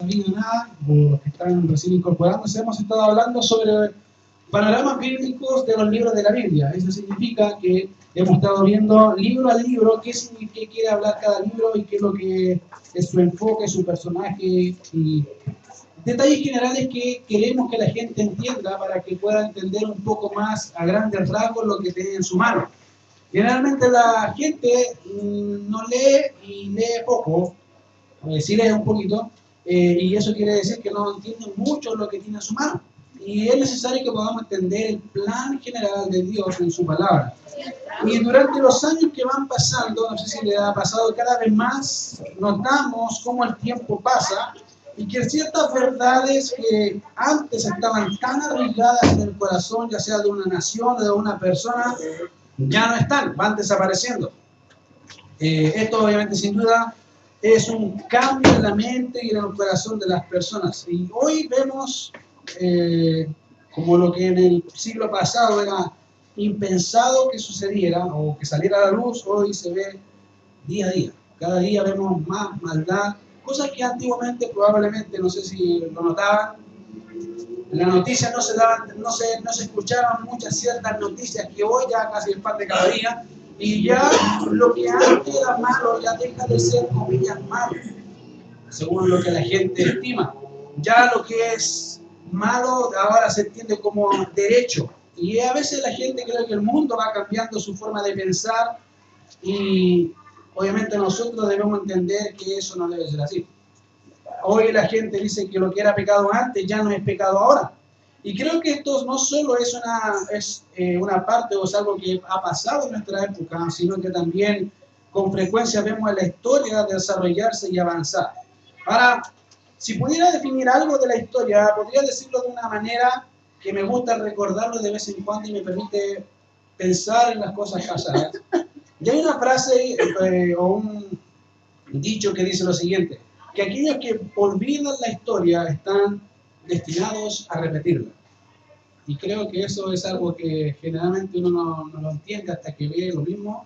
sabido nada, o los que están recién incorporándose, hemos estado hablando sobre panoramas bíblicos de los libros de la Biblia. Eso significa que hemos estado viendo libro a libro qué quiere hablar cada libro y qué es lo que es su enfoque, su personaje y detalles generales que queremos que la gente entienda para que pueda entender un poco más a grandes rasgos lo que tiene en su mano. Generalmente la gente no lee y lee poco, sí lee un poquito, y eso quiere decir que no entiende mucho lo que tiene en su mano. Y es necesario que podamos entender el plan general de Dios en su palabra. Y durante los años que van pasando, no sé si le ha pasado, cada vez más notamos cómo el tiempo pasa y que ciertas verdades que antes estaban tan arraigadas en el corazón, ya sea de una nación o de una persona, ya no están, van desapareciendo. Esto obviamente sin duda es un cambio en la mente y en el corazón de las personas. Y hoy vemos como lo que en el siglo pasado era impensado que sucediera o que saliera a la luz, hoy se ve día a día. Cada día vemos más maldad, cosas que antiguamente probablemente, no sé si lo notaban, en las noticias no se escuchaban muchas ciertas noticias que hoy ya casi es parte de cada día, y ya lo que antes era malo ya deja de ser, comillas, malo, según lo que la gente estima. Ya lo que es malo ahora se entiende como derecho, y a veces la gente cree que el mundo va cambiando su forma de pensar, y obviamente nosotros debemos entender que eso no debe ser así. Hoy la gente dice que lo que era pecado antes ya no es pecado ahora. Y creo que esto no solo es una parte o es algo que ha pasado en nuestra época, sino que también con frecuencia vemos en la historia desarrollarse y avanzar. Ahora, si pudiera definir algo de la historia, podría decirlo de una manera que me gusta recordarlo de vez en cuando y me permite pensar en las cosas pasadas. Y hay una frase o un dicho que dice lo siguiente: que aquellos que olvidan la historia están destinados a repetirla. Y creo que eso es algo que generalmente uno no lo entiende hasta que ve lo mismo,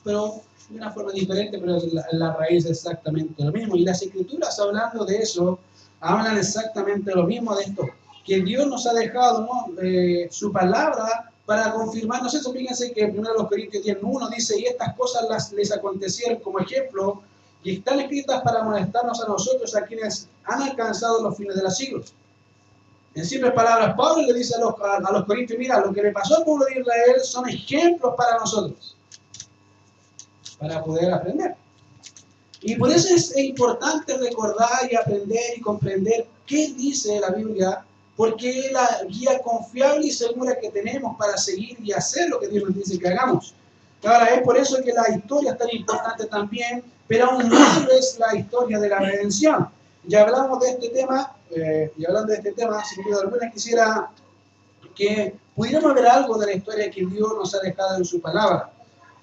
pero de una forma diferente, pero la raíz es exactamente lo mismo. Y las escrituras, hablando de eso, hablan exactamente lo mismo de esto, que Dios nos ha dejado, ¿no? Su palabra para confirmarnos eso. Fíjense que 1 Corintios 10:1 dice: y estas cosas les acontecieron como ejemplo, y están escritas para molestarnos a nosotros, a quienes han alcanzado los fines de los siglos. En simples palabras, Pablo le dice a los corintios: mira, lo que le pasó al pueblo de Israel son ejemplos para nosotros, para poder aprender. Y por eso es importante recordar y aprender y comprender qué dice la Biblia, porque es la guía confiable y segura que tenemos para seguir y hacer lo que Dios nos dice que hagamos. Ahora, es por eso que la historia es tan importante también, pero aún más es la historia de la redención. Ya hablamos de este tema, y hablando de este tema, sin duda alguna quisiera que pudiéramos ver algo de la historia que Dios nos ha dejado en su palabra.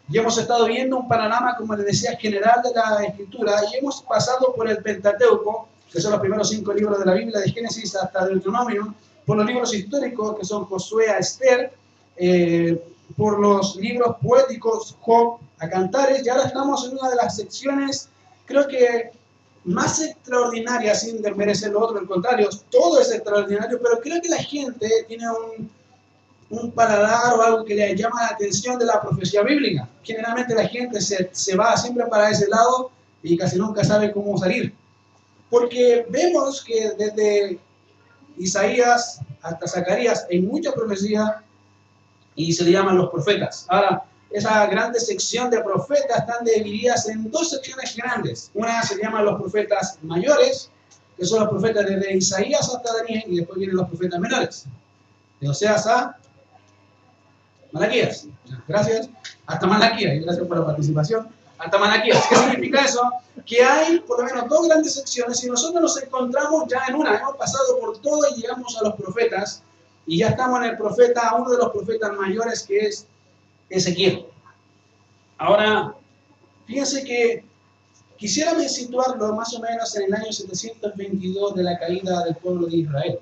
Y hemos estado viendo un panorama, como les decía, general de la Escritura, y hemos pasado por el Pentateuco, que son los primeros 5 libros de la Biblia, de Génesis hasta Deuteronomio, por los libros históricos, que son Josué a Esther, por los libros poéticos, Job a Cantares, y ahora estamos en una de las secciones, creo que más extraordinaria, sin desmerecer lo otro, al contrario, todo es extraordinario, pero creo que la gente tiene un paladar o algo que le llama la atención de la profecía bíblica. Generalmente la gente se va siempre para ese lado y casi nunca sabe cómo salir. Porque vemos que desde Isaías hasta Zacarías hay mucha profecía y se le llaman los profetas. Ahora, esa grande sección de profetas están divididas en 2 secciones grandes. Una se llama los profetas mayores, que son los profetas desde Isaías hasta Daniel, y después vienen los profetas menores, de Oseas a Malaquías. Gracias. Hasta Malaquías. Y gracias por la participación. Hasta Malaquías. ¿Qué significa eso? Que hay por lo menos 2 grandes secciones y nosotros nos encontramos ya en una. Hemos pasado por todo y llegamos a los profetas. Y ya estamos en el profeta, uno de los profetas mayores, que es Ezequiel. Ahora, fíjense que quisiera situarlo más o menos en el año 722 de la caída del pueblo de Israel.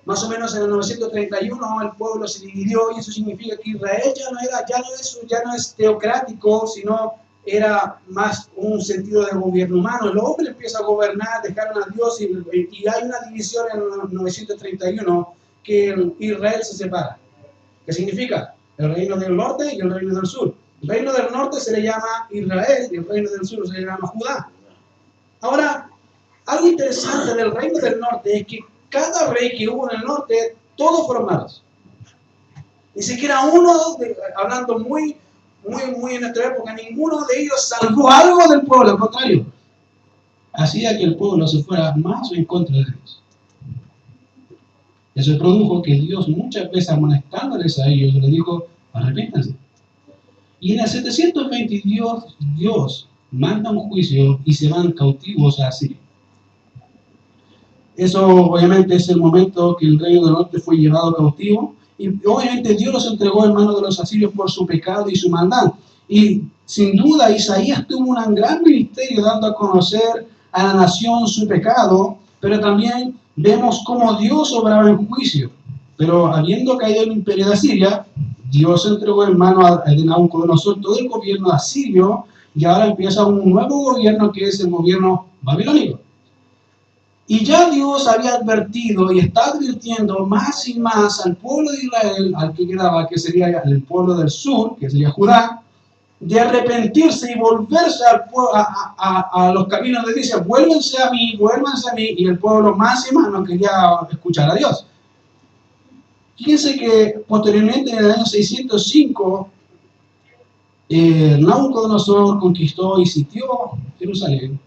Más o menos en el 931 el pueblo se dividió, y eso significa que Israel ya no es teocrático, sino era más un sentido de gobierno humano. El hombre empieza a gobernar, dejaron a Dios y hay una división en 931 que Israel se separa. ¿Qué significa? El reino del norte y el reino del sur. El reino del norte se le llama Israel y el reino del sur se le llama Judá. Ahora, algo interesante del reino del norte es que cada rey que hubo en el norte, todos fueron malos. Ni siquiera uno, hablando muy en nuestra época, ninguno de ellos salvó algo del pueblo, al contrario. Hacía que el pueblo se fuera más en contra de Dios. Eso produjo que Dios muchas veces amonestándoles a ellos, les dijo, arrepiéntanse. Y en el 720 Dios manda un juicio y se van cautivos a Asiria. Eso obviamente es el momento que el reino del norte fue llevado cautivo. Y obviamente Dios los entregó en manos de los asirios por su pecado y su maldad. Y sin duda Isaías tuvo un gran ministerio dando a conocer a la nación su pecado, pero también vemos cómo Dios obraba en juicio. Pero habiendo caído el imperio de Asiria, Dios entregó en manos de Nabucodonosor todo el gobierno asirio y ahora empieza un nuevo gobierno que es el gobierno babilónico. Y ya Dios había advertido y está advirtiendo más y más al pueblo de Israel, al que quedaba, que sería el pueblo del sur, que sería Judá, de arrepentirse y volverse a los caminos de Dios. Vuélvanse a mí, y el pueblo más y más no quería escuchar a Dios. Fíjense que posteriormente, en el año 605, Nabucodonosor conquistó y sitió Jerusalén.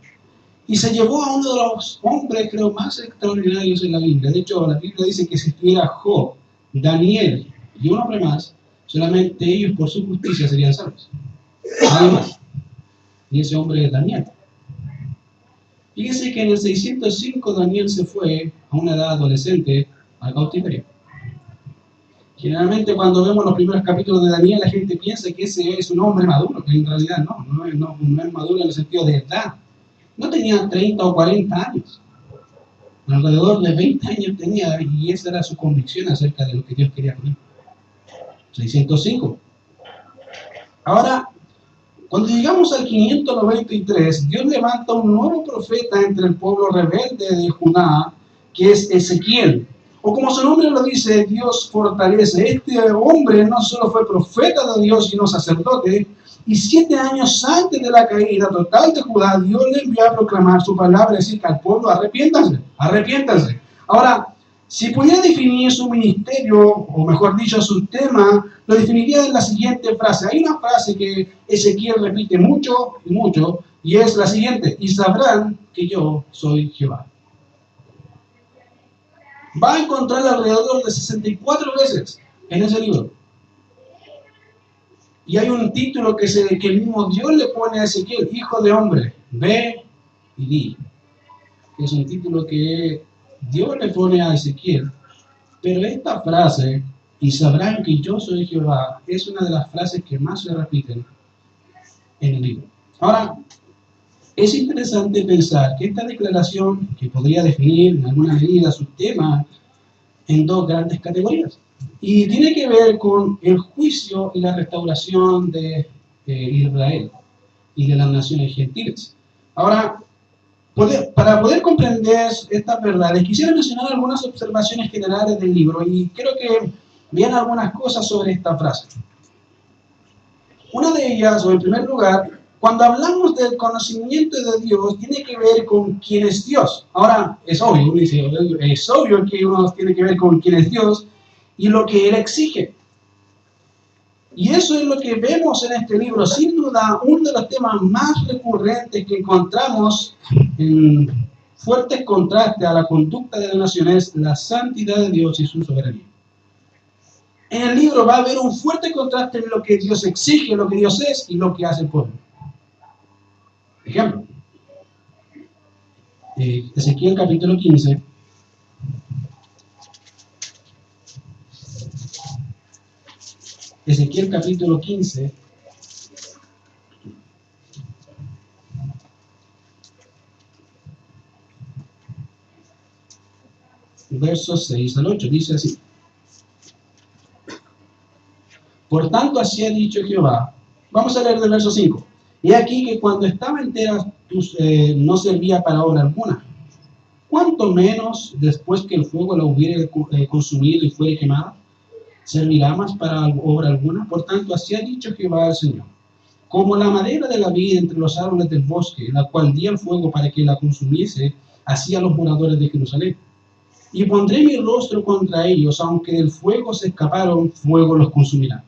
Y se llevó a uno de los hombres, creo, más extraordinarios en la Biblia. De hecho, la Biblia dice que si estuviera Job, Daniel y un hombre más, solamente ellos por su justicia serían salvos. Nadie más. Y ese hombre es Daniel. Fíjense que en el 605 Daniel se fue a una edad adolescente al cautiverio. Generalmente cuando vemos los primeros capítulos de Daniel, la gente piensa que ese es un hombre maduro, pero en realidad no es maduro en el sentido de edad. No tenía 30 o 40 años. Alrededor de 20 años tenía, y esa era su convicción acerca de lo que Dios quería con él. 605. Ahora, cuando llegamos al 593, Dios levanta un nuevo profeta entre el pueblo rebelde de Judá, que es Ezequiel. O como su nombre lo dice, Dios fortalece. Este hombre no solo fue profeta de Dios, sino sacerdote. Y 7 años antes de la caída total de Judá, Dios le envió a proclamar su palabra, decir que al pueblo arrepiéntanse, arrepiéntanse. Ahora, si pudiera definir su ministerio, o mejor dicho, su tema, lo definiría en la siguiente frase. Hay una frase que Ezequiel repite mucho y mucho, y es la siguiente: y sabrán que yo soy Jehová. Va a encontrar alrededor de 64 veces en ese libro. Y hay un título que el mismo Dios le pone a Ezequiel: hijo de hombre, ve y di. Es un título que Dios le pone a Ezequiel. Pero esta frase, y sabrán que yo soy Jehová, es una de las frases que más se repiten en el libro. Ahora, es interesante pensar que esta declaración, que podría definir en alguna medida su tema en dos grandes categorías, y tiene que ver con el juicio y la restauración de Israel y de las naciones gentiles. Ahora, para poder comprender estas verdades, quisiera mencionar algunas observaciones generales del libro y creo que vean algunas cosas sobre esta frase. Una de ellas, o en primer lugar, cuando hablamos del conocimiento de Dios, tiene que ver con quién es Dios. Ahora, es obvio, es obvio que uno tiene que ver con quién es Dios y lo que Él exige. Y eso es lo que vemos en este libro. Sin duda, uno de los temas más recurrentes que encontramos en fuertes contrastes a la conducta de las naciones es la santidad de Dios y su soberanía. En el libro va a haber un fuerte contraste en lo que Dios exige, lo que Dios es y lo que hace el pueblo. Ejemplo, Ezequiel capítulo 15. Ezequiel capítulo 15, versos 6 al 8, dice así: por tanto, así ha dicho Jehová. Vamos a leer del verso 5. He aquí que cuando estaba entera no servía para obra alguna. Cuanto menos después que el fuego la hubiere consumido y fuere quemada, servirá más para obra alguna. Por tanto, así ha dicho Jehová el Señor. Como la madera de la vid entre los árboles del bosque, la cual di al fuego para que la consumiese, así a los moradores de Jerusalén. Y pondré mi rostro contra ellos, aunque del fuego se escaparon, fuego los consumirá.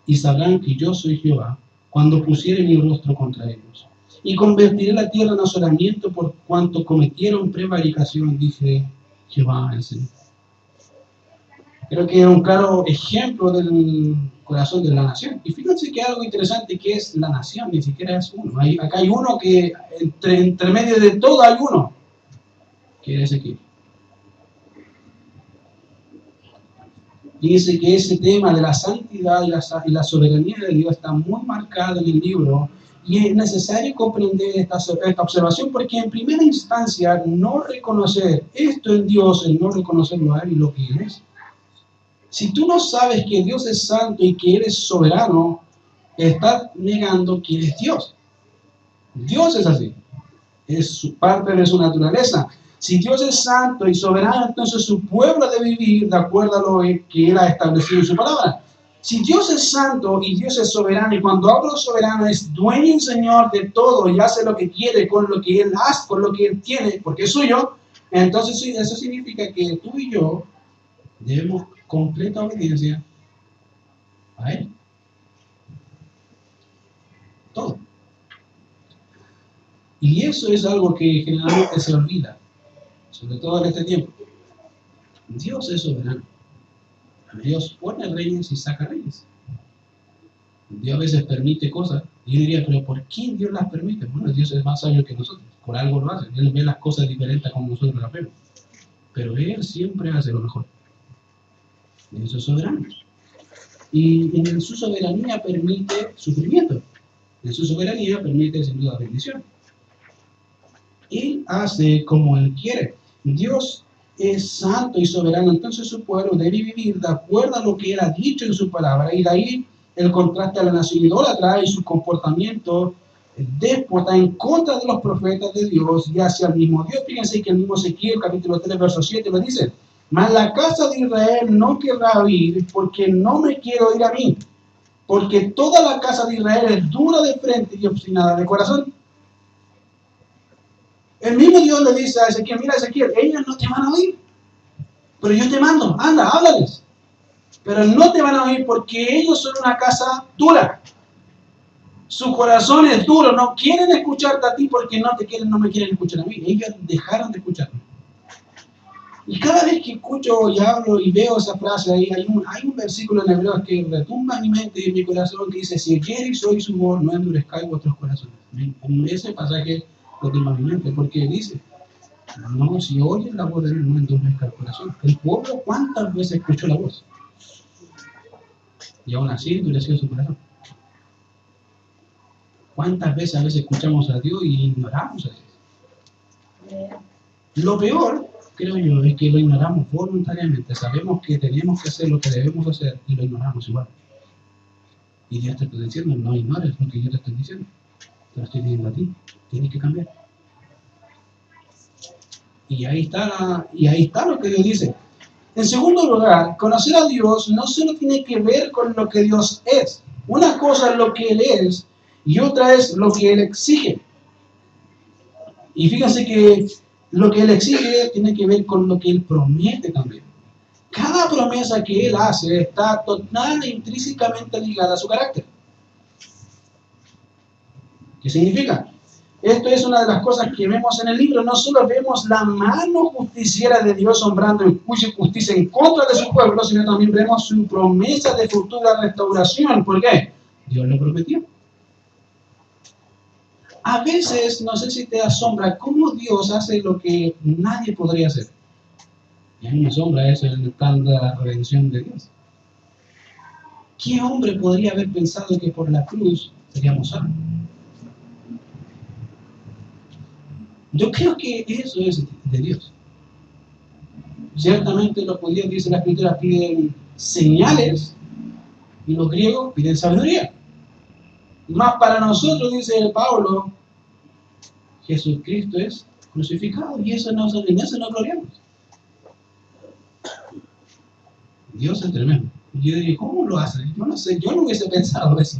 Y sabrán que yo soy Jehová, cuando pusiere mi rostro contra ellos. Y convertiré la tierra en asolamiento por cuanto cometieron prevaricación, dice Jehová el Señor. Creo que es un claro ejemplo del corazón de la nación. Y fíjense que algo interesante que es la nación, ni siquiera es uno. Acá hay uno que, entre medio de todo hay uno, que es Ezequiel. Dice que ese tema de la santidad y la soberanía de Dios está muy marcado en el libro, y es necesario comprender esta observación, porque en primera instancia no reconocer esto en Dios, el no reconocerlo a Él y lo que Él es. Si tú no sabes que Dios es santo y que Él es soberano, estás negando que Él es Dios. Dios es así, es parte de su naturaleza. Si Dios es santo y soberano, entonces su pueblo debe vivir de acuerdo a lo que Él ha establecido en su palabra. Si Dios es santo y Dios es soberano, y cuando hablo de soberano es dueño y señor de todo y hace lo que quiere con lo que Él hace, con lo que Él tiene, porque es suyo, entonces eso significa que tú y yo debemos completa obediencia a Él. Todo. Y eso es algo que generalmente se olvida, sobre todo en este tiempo. Dios es soberano. Dios pone reyes y saca reyes. Dios a veces permite cosas. Y yo diría, pero ¿por qué Dios las permite? Bueno, Dios es más sabio que nosotros. Por algo lo hace. Él ve las cosas diferentes como nosotros las vemos. Pero Él siempre hace lo mejor. Dios es soberano. Y en su soberanía permite sufrimiento. En su soberanía permite sin duda bendición. Él hace como Él quiere. Dios es santo y soberano, entonces su pueblo debe vivir de acuerdo a lo que Él ha dicho en su palabra, y de ahí el contraste a la nación idólatra y su comportamiento déspota en contra de los profetas de Dios y hacia el mismo Dios. Fíjense que el mismo Ezequiel, capítulo 3, verso 7, lo dice: mas la casa de Israel no querrá oír, porque no me quiero oír a mí, porque toda la casa de Israel es dura de frente y obstinada de corazón. El mismo Dios le dice a Ezequiel: mira, Ezequiel, ellos no te van a oír, pero yo te mando, anda, háblales. Pero no te van a oír porque ellos son una casa dura. Su corazón es duro, no quieren escucharte a ti porque no me quieren escuchar a mí. Ellos dejaron de escucharme. Y cada vez que escucho y hablo y veo esa frase ahí, hay un versículo en hebreo que retumba en mi mente y en mi corazón que dice: si oyereis hoy su voz, no endurezcáis vuestros corazones. Ese pasaje retumba en mi mente porque dice: no, si oyen la voz de Dios, no endurezca el corazón. El pueblo, ¿cuántas veces escuchó la voz? Y aún así endureció su corazón. ¿Cuántas veces a veces escuchamos a Dios y ignoramos a Dios? Lo peor, creo yo, es que lo ignoramos voluntariamente. Sabemos que tenemos que hacer lo que debemos hacer y lo ignoramos igual. Y Dios te está diciendo: no ignores lo que yo te estoy diciendo. Te lo estoy diciendo a ti. Tienes que cambiar. Y ahí está lo que Dios dice. En segundo lugar, conocer a Dios no solo tiene que ver con lo que Dios es. Una cosa es lo que Él es y otra es lo que Él exige. Y fíjense que lo que Él exige tiene que ver con lo que Él promete también. Cada promesa que Él hace está total e intrínsecamente ligada a su carácter. ¿Qué significa? Esto es una de las cosas que vemos en el libro. No solo vemos la mano justiciera de Dios obrando en justicia en contra de su pueblo, sino también vemos su promesa de futura restauración. ¿Por qué? Dios lo prometió. A veces, no sé si te asombra cómo Dios hace lo que nadie podría hacer. Y a mí me asombra eso, el plan de la redención de Dios. ¿Qué hombre podría haber pensado que por la cruz seríamos salvos? Yo creo que eso es de Dios. Ciertamente los judíos, dice la Escritura, piden señales y los griegos piden sabiduría. Más para nosotros, dice el Pablo, Jesucristo es crucificado y en eso no gloriamos. Dios es tremendo. Y yo diría, ¿cómo lo hace? Yo no sé, yo no hubiese pensado eso.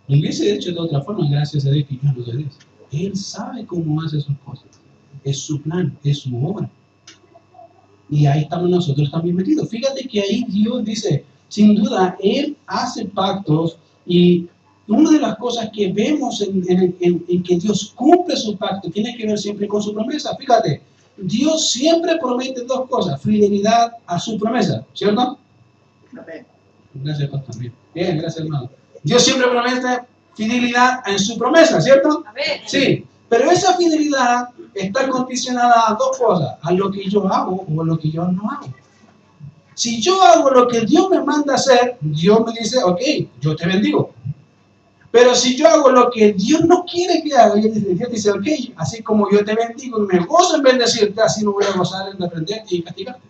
Lo hubiese hecho de otra forma, gracias a Dios que yo no soy Dios. Él sabe cómo hace sus cosas. Es su plan, es su obra. Y ahí estamos nosotros también metidos. Fíjate que ahí Dios dice, sin duda, Él hace pactos y una de las cosas que vemos en que Dios cumple su pacto tiene que ver siempre con su promesa. Fíjate, Dios siempre promete dos cosas, fidelidad a su promesa, ¿cierto? Amén. Gracias, pastor. Bien, gracias, hermano. Dios siempre promete fidelidad en su promesa, ¿cierto? Amén. Sí, pero esa fidelidad está condicionada a dos cosas, a lo que yo hago o a lo que yo no hago. Si yo hago lo que Dios me manda hacer, Dios me dice, ok, yo te bendigo. Pero si yo hago lo que Dios no quiere que haga, Dios dice, ok, así como yo te bendigo y me gozo en bendecirte, así me voy a gozar en reprenderte y castigarte.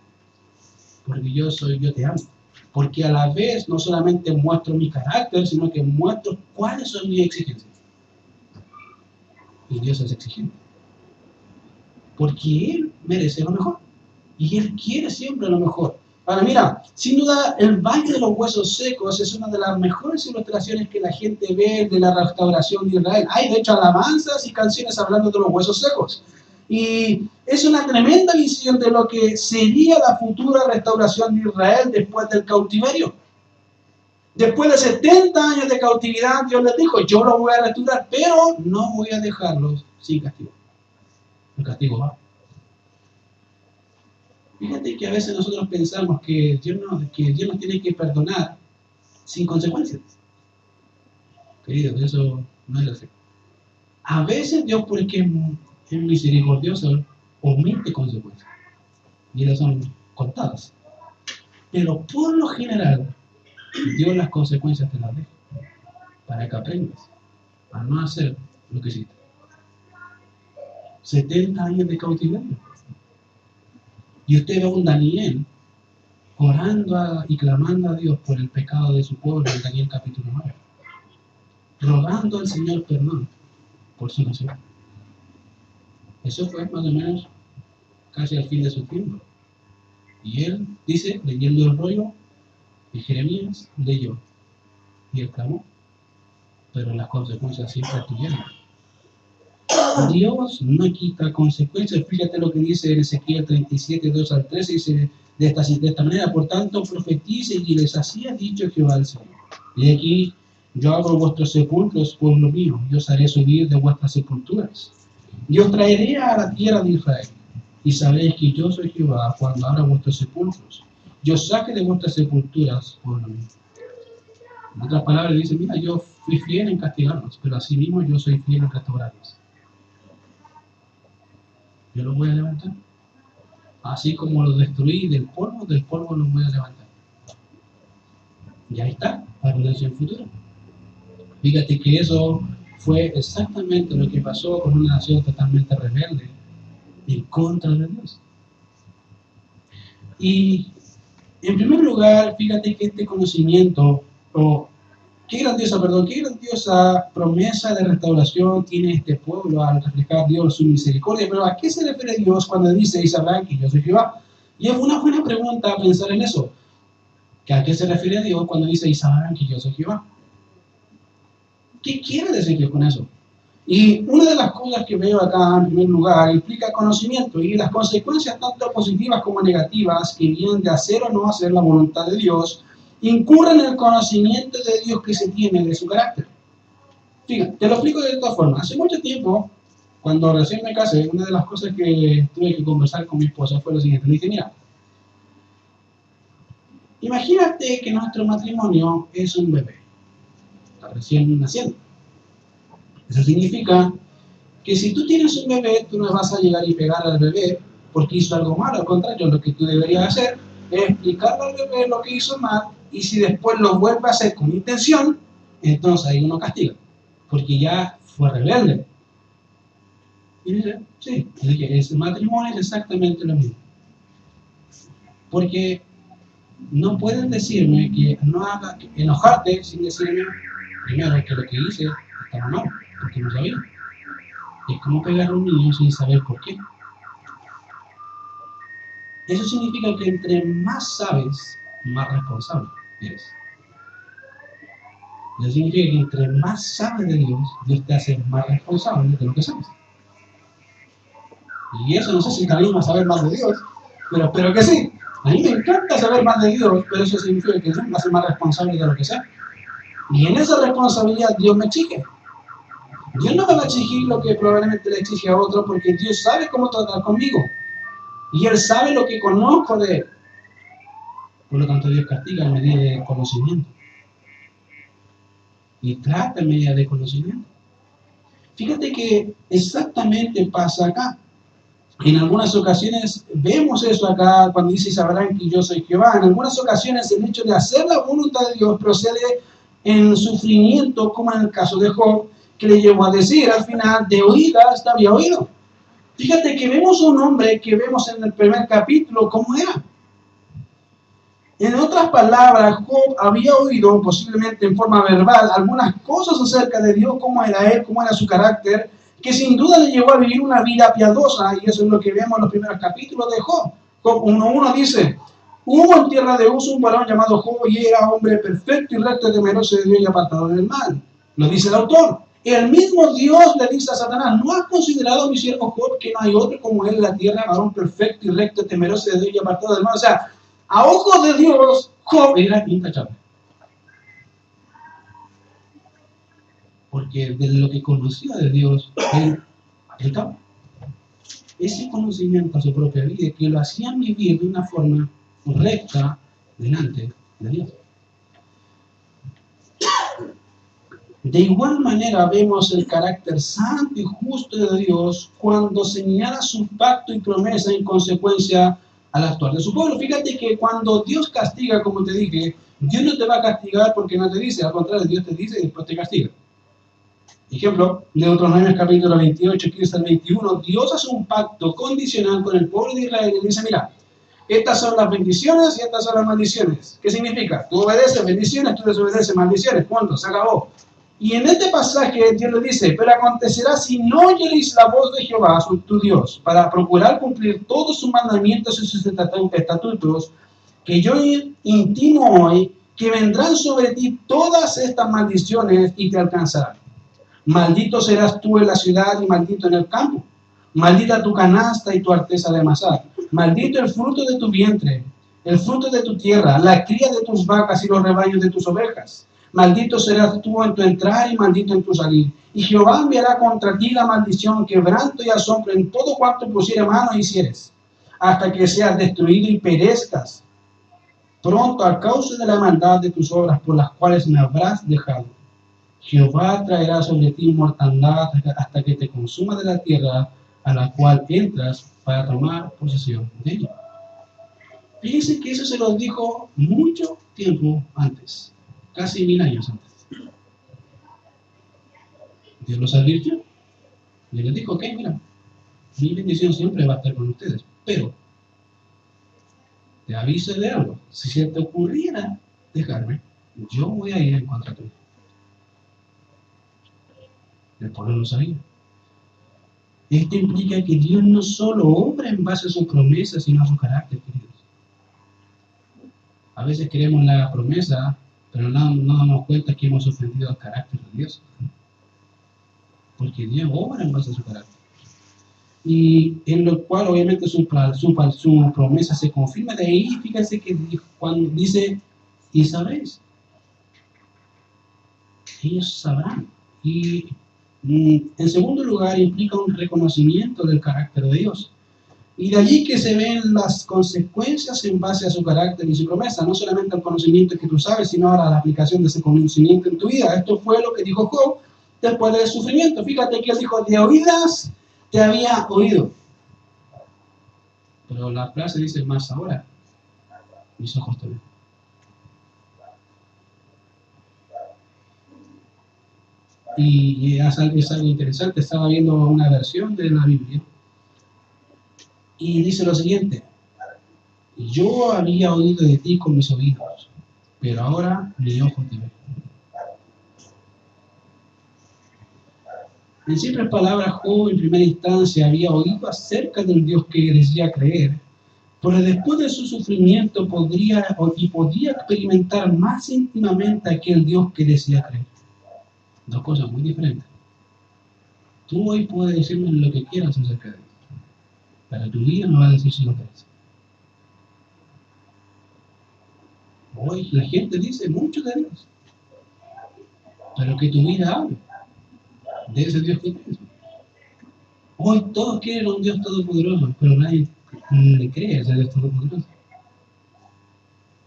Porque yo te amo. Porque a la vez no solamente muestro mi carácter, sino que muestro cuáles son mis exigencias. Y Dios es exigente. Porque Él merece lo mejor. Y Él quiere siempre lo mejor. Ahora mira, sin duda el Valle de los Huesos Secos es una de las mejores ilustraciones que la gente ve de la restauración de Israel. Hay de hecho alabanzas y canciones hablando de los huesos secos. Y es una tremenda visión de lo que sería la futura restauración de Israel después del cautiverio. Después de 70 años de cautividad, Dios les dijo, yo los voy a restaurar, pero no voy a dejarlos sin castigo. El castigo va. Fíjate que a veces nosotros pensamos que Dios nos tiene que perdonar sin consecuencias. Queridos, eso no es así. A veces Dios, porque es misericordioso, omite consecuencias. Y ellas son contadas. Pero por lo general, Dios las consecuencias te las deja. Para que aprendas a no hacer lo que hiciste. 70 años de cautiverio. Y usted ve a un Daniel orando y clamando a Dios por el pecado de su pueblo en Daniel capítulo 9. Rogando al Señor perdón por su nación. Eso fue más o menos casi al fin de su tiempo. Y él dice, leyendo el rollo, y Jeremías leyó. Y él clamó. Pero las consecuencias siempre estuvieron. Dios no quita consecuencias. Fíjate lo que dice en Ezequiel 37, 2 al 13. Dice de esta manera, por tanto, profetice y les hacía dicho Jehová al Señor. Y aquí yo abro vuestros sepulcros, pueblo mío, y os haré subir de vuestras sepulturas. Y os traeré a la tierra de Israel. Y sabréis que yo soy Jehová cuando abra vuestros sepulcros. Yo saque de vuestras sepulturas, pueblo mío. En otras palabras, dice, mira, yo fui fiel en castigarlos, pero así mismo yo soy fiel en restaurarlos. Yo los voy a levantar. Así como los destruí del polvo los voy a levantar. Y ahí está, la redención futura. Fíjate que eso fue exactamente lo que pasó con una nación totalmente rebelde en contra de Dios. Y en primer lugar, fíjate que este conocimiento, qué grandiosa promesa de restauración tiene este pueblo al reflejar Dios su misericordia. Pero ¿a qué se refiere Dios cuando dice y sabrán que yo soy Jehová? Y es una buena pregunta pensar en eso. ¿A qué se refiere Dios cuando dice y sabrán que yo soy Jehová? ¿Qué quiere decir Dios con eso? Y una de las cosas que veo acá, en primer lugar, implica conocimiento y las consecuencias tanto positivas como negativas que vienen de hacer o no hacer la voluntad de Dios, incurren en el conocimiento de Dios que se tiene de su carácter. Fíjate, te lo explico de esta forma. Hace mucho tiempo, cuando recién me casé, una de las cosas que tuve que conversar con mi esposa fue lo siguiente. Le dije, mira, imagínate que nuestro matrimonio es un bebé, está recién naciendo. Eso significa que si tú tienes un bebé, tú no vas a llegar y pegar al bebé porque hizo algo malo. Al contrario, lo que tú deberías hacer es explicarle al bebé lo que hizo mal y si después lo vuelve a hacer con intención, entonces ahí uno castiga, porque ya fue rebelde. Y dice, sí, ese matrimonio es exactamente lo mismo. Porque no pueden decirme que no haga, enojarte sin decirme primero que lo que hice estaba mal, porque no sabía. Es como pegar a un niño sin saber por qué. Eso significa que entre más sabes, más responsable eres. Eso significa que entre más sabes de Dios, Dios te hace más responsable de lo que sabes. Y eso no sé si te anima a saber más de Dios, pero espero que sí. A mí me encanta saber más de Dios, pero eso significa que Dios me hace más responsable de lo que sé. Y en esa responsabilidad Dios me exige. Dios no me va a exigir lo que probablemente le exige a otro, porque Dios sabe cómo tratar conmigo. Y Él sabe lo que conozco de Él. Por lo tanto, Dios castiga en medida de conocimiento. Y trata en medida de conocimiento. Fíjate que exactamente pasa acá. En algunas ocasiones vemos eso acá cuando dice sabrán que yo soy Jehová. En algunas ocasiones el hecho de hacer la voluntad de Dios procede en sufrimiento, como en el caso de Job, que le llevó a decir al final, de oídas te había oído. Fíjate que vemos un hombre que vemos en el primer capítulo cómo era. En otras palabras, Job había oído, posiblemente en forma verbal, algunas cosas acerca de Dios, cómo era él, cómo era su carácter, que sin duda le llevó a vivir una vida piadosa, y eso es lo que vemos en los primeros capítulos de Job. Job 1:1 dice, hubo en tierra de Uz un varón llamado Job, y era hombre perfecto y recto, temeroso de Dios y apartado del mal. Lo dice el autor. El mismo Dios le dice a Satanás, ¿no has considerado a mi siervo Job que no hay otro como él en la tierra, varón perfecto y recto, temeroso de Dios y apartado del mal? O sea, a ojos de Dios, Job era intachable. Porque de lo que conocía de Dios, él aplicaba ese conocimiento a su propia vida, que lo hacían vivir de una forma recta delante de Dios. De igual manera vemos el carácter santo y justo de Dios cuando señala su pacto y promesa en consecuencia al actuar de su pueblo. Fíjate que cuando Dios castiga, como te dije, Dios no te va a castigar porque no te dice, al contrario, Dios te dice y después te castiga. Ejemplo, Deuteronomio capítulo 28, 15 al 21, Dios hace un pacto condicional con el pueblo de Israel y dice, mira, estas son las bendiciones y estas son las maldiciones. ¿Qué significa? Tú obedeces bendiciones, tú desobedeces maldiciones. ¿Cuándo? Se acabó. Y en este pasaje Dios le dice, pero acontecerá si no oyeréis la voz de Jehová, tu Dios, para procurar cumplir todos sus mandamientos y sus estatutos, que yo intimo hoy, que vendrán sobre ti todas estas maldiciones y te alcanzarán. Maldito serás tú en la ciudad y maldito en el campo. Maldita tu canasta y tu arteza de amasar. Maldito el fruto de tu vientre, el fruto de tu tierra, la cría de tus vacas y los rebaños de tus ovejas. Maldito serás tú en tu entrar y maldito en tu salir. Y Jehová enviará contra ti la maldición, quebranto y asombro en todo cuanto pusiere mano y hicieres, hasta que seas destruido y perezcas pronto a causa de la maldad de tus obras por las cuales me habrás dejado. Jehová traerá sobre ti mortandad hasta que te consuma de la tierra a la cual entras para tomar posesión de ella. Fíjense que eso se los dijo mucho tiempo antes, casi 1000 años antes. Dios los advirtió y les dijo, ok, mira, mi bendición siempre va a estar con ustedes, pero te aviso de algo, si se te ocurriera dejarme, yo voy a ir en contra tuyo. El pueblo lo sabía. Esto implica que Dios no solo obra en base a sus promesas, sino a su carácter, queridos. A veces queremos la promesa, pero no damos cuenta que hemos ofendido al carácter de Dios. Porque Dios obra en base a su carácter. Y en lo cual obviamente su promesa se confirma. De ahí, fíjense que cuando dice, y sabréis. Ellos sabrán. Y en segundo lugar, implica un reconocimiento del carácter de Dios. Y de allí que se ven las consecuencias en base a su carácter y su promesa, no solamente al conocimiento que tú sabes, sino ahora a la aplicación de ese conocimiento en tu vida. Esto fue lo que dijo Job después del sufrimiento. Fíjate que él dijo, de oídas te había oído. Pero la frase dice más ahora, mis ojos te ven. Y es algo interesante, estaba viendo una versión de la Biblia y dice lo siguiente, yo había oído de ti con mis oídos, pero ahora mi ojo te ve. En simples palabras, Job en primera instancia había oído acerca del Dios que decía creer, pero después de su sufrimiento podía experimentar más íntimamente aquel Dios que decía creer. Dos cosas muy diferentes. Tú hoy puedes decirme lo que quieras acerca de Dios, pero tu vida me va a decir si lo crees. Hoy la gente dice mucho de Dios, pero que tu vida hable de ese Dios que crees. Hoy todos quieren un Dios todopoderoso, pero nadie le cree a ese Dios todopoderoso.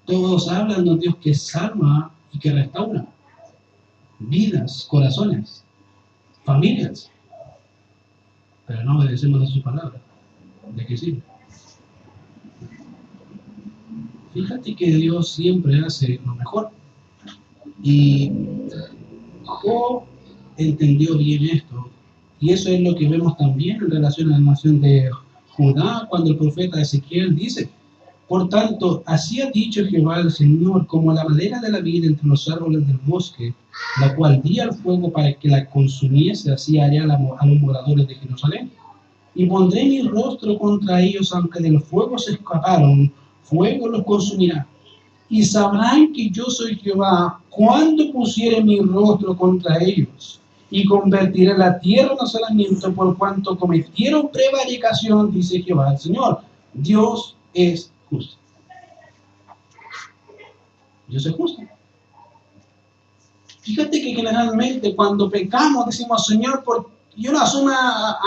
Todos hablan de un Dios que salva y que restaura vidas, corazones, familias, pero no obedecemos a su palabra. ¿De qué sirve? Fíjate que Dios siempre hace lo mejor. Y Job entendió bien esto. Y eso es lo que vemos también en relación a la nación de Judá, cuando el profeta Ezequiel dice: por tanto, así ha dicho Jehová el Señor, como la madera de la vida entre los árboles del bosque, la cual di al fuego para que la consumiese, así haré a los moradores de Jerusalén. Y pondré mi rostro contra ellos, aunque del fuego se escaparon, fuego los consumirá. Y sabrán que yo soy Jehová cuando pusiere mi rostro contra ellos. Y convertiré la tierra en asolamiento por cuanto cometieron prevaricación, dice Jehová el Señor. Dios es justo. Dios es justo. Fíjate que generalmente cuando pecamos decimos: Señor, y uno asume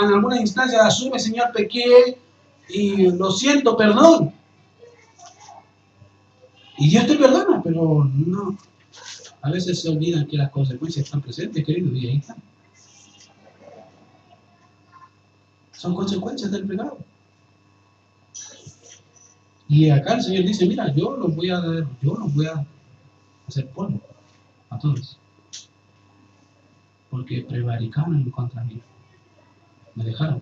en alguna instancia, asume: Señor, pequé y lo siento, perdón. Y Dios te perdona, pero no. A veces se olvidan que las consecuencias están presentes, querido, y ahí están. Son consecuencias del pecado. Y acá el Señor dice: mira, yo los voy a hacer polvo a todos, porque prevaricaron en contra mí, me dejaron.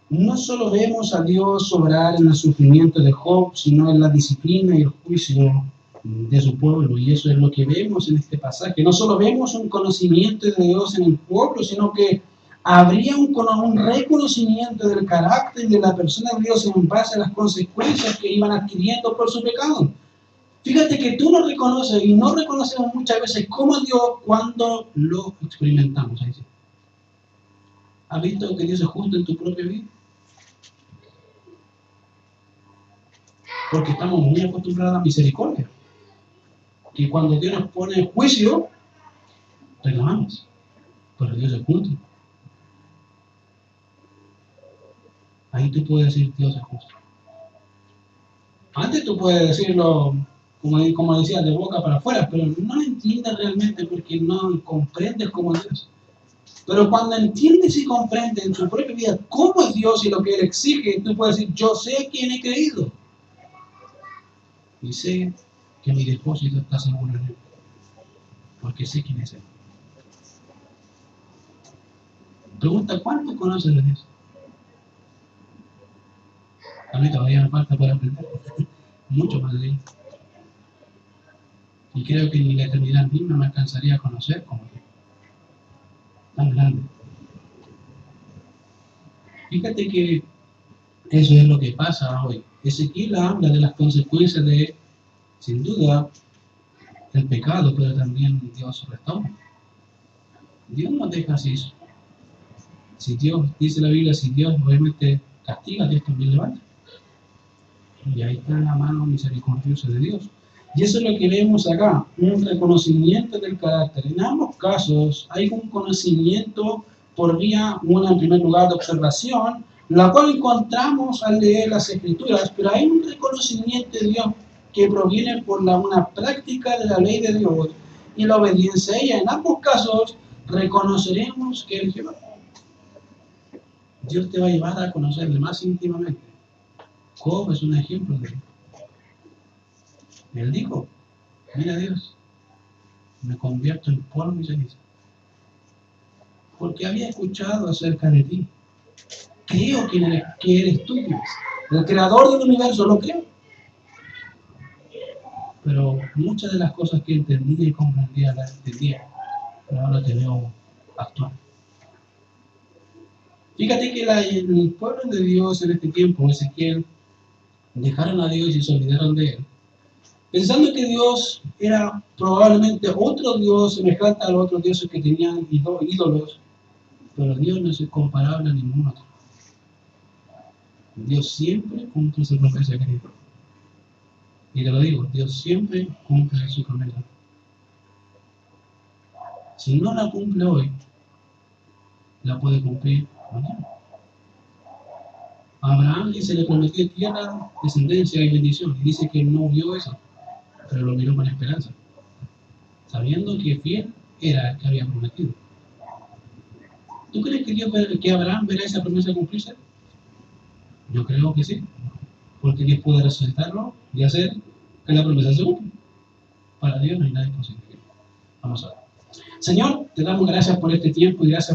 No solo vemos a Dios obrar en el sufrimiento de Job, sino en la disciplina y el juicio de su pueblo, y eso es lo que vemos en este pasaje. No solo vemos un conocimiento de Dios en el pueblo, sino que habría un reconocimiento del carácter de la persona de Dios en base a las consecuencias que iban adquiriendo por su pecado. Fíjate que tú no reconoces y no reconocemos muchas veces cómo Dios cuando lo experimentamos. ¿Has visto que Dios es justo en tu propia vida? Porque estamos muy acostumbrados a la misericordia. Y cuando Dios nos pone en juicio, reclamamos. Pero Dios es justo. Ahí tú puedes decir: Dios es justo. Antes tú puedes decirlo, como decía, de boca para afuera, pero no lo entiendes realmente porque no comprendes cómo es Dios. Pero cuando entiendes y comprendes en su propia vida cómo es Dios y lo que Él exige, tú puedes decir: yo sé quién he creído. Y sé que mi depósito está seguro en Él. Porque sé quién es Él. Pregunta: ¿cuánto conoces de Dios? A mí todavía me falta por aprender. Mucho más de Él. Y creo que ni la eternidad misma me alcanzaría a conocer como Él. Tan grande. Fíjate que eso es lo que pasa hoy. Ezequiel habla de las consecuencias de, sin duda, el pecado, pero también Dios restaura. Dios no deja así. Si Dios, dice la Biblia, si Dios obviamente castiga, Dios también levanta. Y ahí está la mano misericordiosa de Dios. Y eso es lo que vemos acá, un reconocimiento del carácter. En ambos casos hay un conocimiento por vía, una en primer lugar de observación, la cual encontramos al leer las Escrituras, pero hay un reconocimiento de Dios que proviene por una práctica de la ley de Dios y la obediencia a ella. En ambos casos reconoceremos que el Jehová. Dios te va a llevar a conocerle más íntimamente. Job es un ejemplo de ello. Él dijo: mira Dios, me convierto en polvo y ceniza. Porque había escuchado acerca de ti. Creo que eres tú, Dios. El creador del universo, lo creo. Pero muchas de las cosas que entendía y comprendía las entendía pero ahora te veo actuar. Fíjate que el pueblo de Dios en este tiempo, Ezequiel, dejaron a Dios y se olvidaron de Él, pensando que Dios era probablemente otro Dios semejante a los otros dioses que tenían ídolos, pero Dios no es comparable a ningún otro. Dios siempre cumple su promesa, querido. Y te lo digo, Dios siempre cumple su promesa. Si no la cumple hoy, la puede cumplir mañana. A Abraham se le prometió tierra, descendencia y bendición, y dice que no vio eso, pero lo miró con esperanza, sabiendo que fiel era el que había prometido. ¿Tú crees que Abraham verá esa promesa cumplirse? Yo creo que sí, porque Dios puede resucitarlo y hacer que la promesa se cumpla. Para Dios no hay nada imposible. Vamos a ver. Señor, te damos gracias por este tiempo y gracias